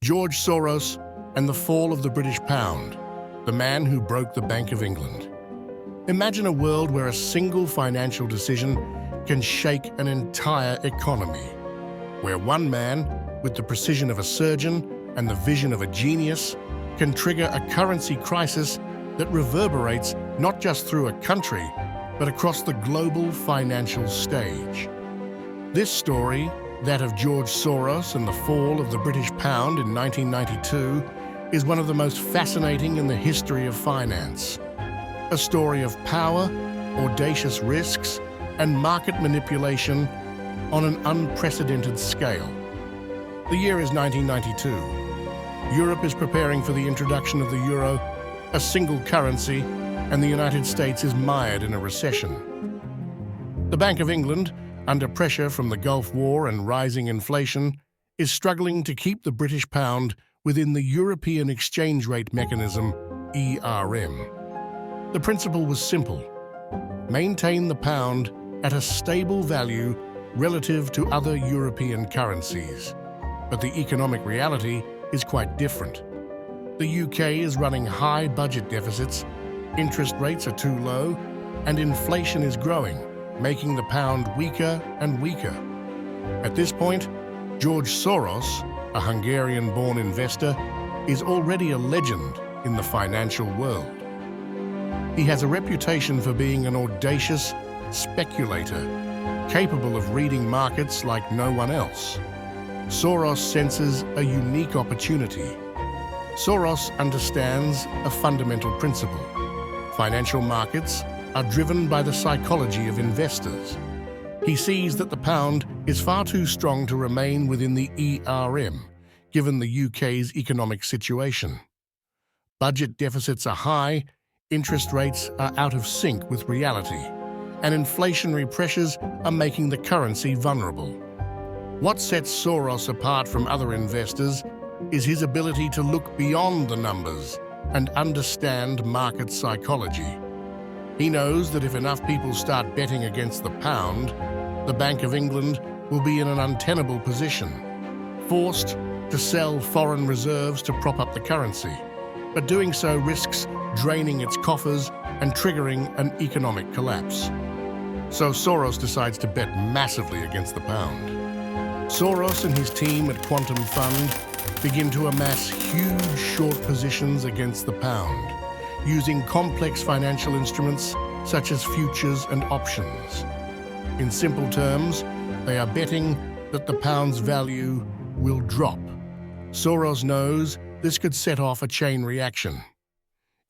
George Soros and the fall of the British pound, the man who broke the Bank of England. Imagine a world where a single financial decision can shake an entire economy, where one man, with the precision of a surgeon and the vision of a genius, can trigger a currency crisis that reverberates not just through a country, but across the global financial stage. This story, that of George Soros and the fall of the British pound in 1992, is one of the most fascinating in the history of finance. A story of power, audacious risks, and market manipulation on an unprecedented scale. The year is 1992. Europe is preparing for the introduction of the euro, a single currency, and the United States is mired in a recession. The Bank of England, under pressure from the Gulf War and rising inflation, is struggling to keep the British pound within the European exchange rate mechanism, ERM. The principle was simple: maintain the pound at a stable value relative to other European currencies. But the economic reality is quite different. The UK is running high budget deficits, interest rates are too low, and inflation is growing, making the pound weaker and weaker. At this point, George Soros, a Hungarian-born investor, is already a legend in the financial world. He has a reputation for being an audacious speculator, capable of reading markets like no one else. Soros senses a unique opportunity. Soros understands a fundamental principle. Financial markets are driven by the psychology of investors. He sees that the pound is far too strong to remain within the ERM, given the UK's economic situation. Budget deficits are high, interest rates are out of sync with reality, and inflationary pressures are making the currency vulnerable. What sets Soros apart from other investors is his ability to look beyond the numbers and understand market psychology. He knows that if enough people start betting against the pound, the Bank of England will be in an untenable position, forced to sell foreign reserves to prop up the currency. But doing so risks draining its coffers and triggering an economic collapse. So Soros decides to bet massively against the pound. Soros and his team at Quantum Fund begin to amass huge short positions against the pound, using complex financial instruments such as futures and options. In simple terms, they are betting that the pound's value will drop. Soros knows this could set off a chain reaction.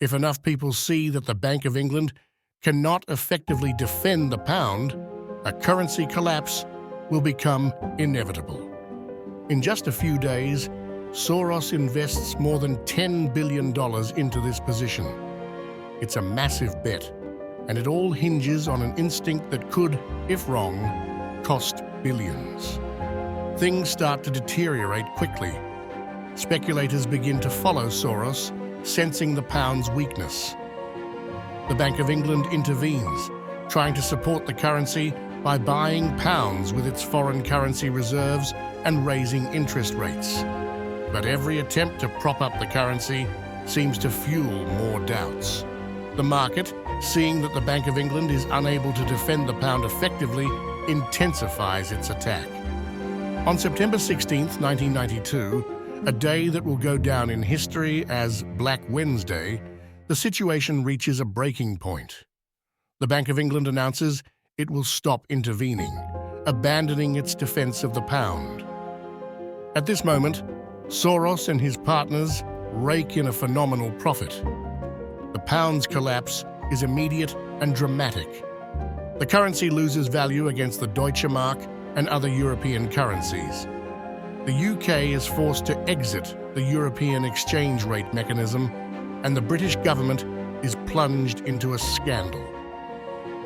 If enough people see that the Bank of England cannot effectively defend the pound, a currency collapse will become inevitable. In just a few days, Soros invests more than $10 billion into this position. It's a massive bet, and it all hinges on an instinct that could, if wrong, cost billions. Things start to deteriorate quickly. Speculators begin to follow Soros, sensing the pound's weakness. The Bank of England intervenes, trying to support the currency by buying pounds with its foreign currency reserves and raising interest rates. But every attempt to prop up the currency seems to fuel more doubts. The market, seeing that the Bank of England is unable to defend the pound effectively, intensifies its attack. On September 16, 1992, a day that will go down in history as Black Wednesday, the situation reaches a breaking point. The Bank of England announces it will stop intervening, abandoning its defense of the pound. At this moment, Soros and his partners rake in a phenomenal profit. The pound's collapse is immediate and dramatic. The currency loses value against the Deutsche Mark and other European currencies. The UK is forced to exit the European exchange rate mechanism, and the British government is plunged into a scandal.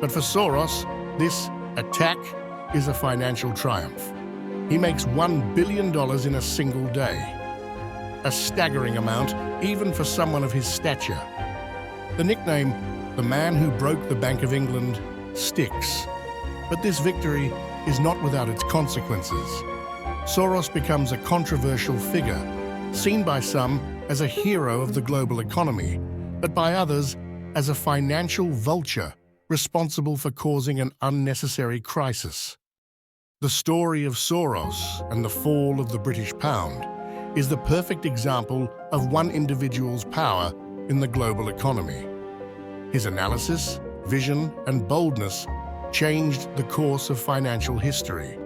But for Soros, this attack is a financial triumph. He makes $1 billion in a single day, a staggering amount even for someone of his stature. The nickname, the man who broke the Bank of England, sticks. But this victory is not without its consequences. Soros becomes a controversial figure, seen by some as a hero of the global economy, but by others as a financial vulture responsible for causing an unnecessary crisis. The story of Soros and the fall of the British pound is the perfect example of one individual's power in the global economy. His analysis, vision, and boldness changed the course of financial history.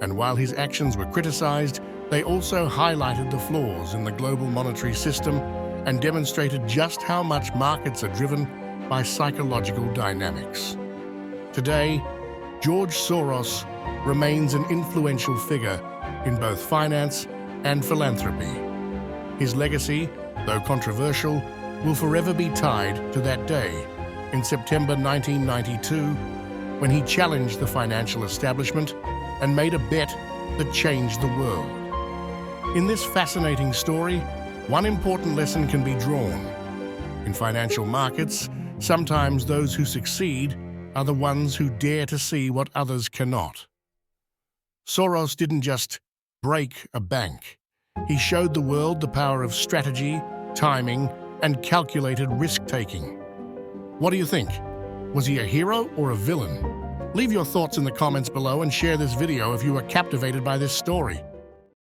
And while his actions were criticized, they also highlighted the flaws in the global monetary system and demonstrated just how much markets are driven by psychological dynamics. Today, George Soros remains an influential figure in both finance and philanthropy. His legacy, though controversial, will forever be tied to that day in September 1992, when he challenged the financial establishment and made a bet that changed the world. In this fascinating story, one important lesson can be drawn. In financial markets, sometimes those who succeed are the ones who dare to see what others cannot. Soros didn't just break a bank. He showed the world the power of strategy, timing, and calculated risk-taking. What do you think? Was he a hero or a villain? Leave your thoughts in the comments below and share this video if you were captivated by this story.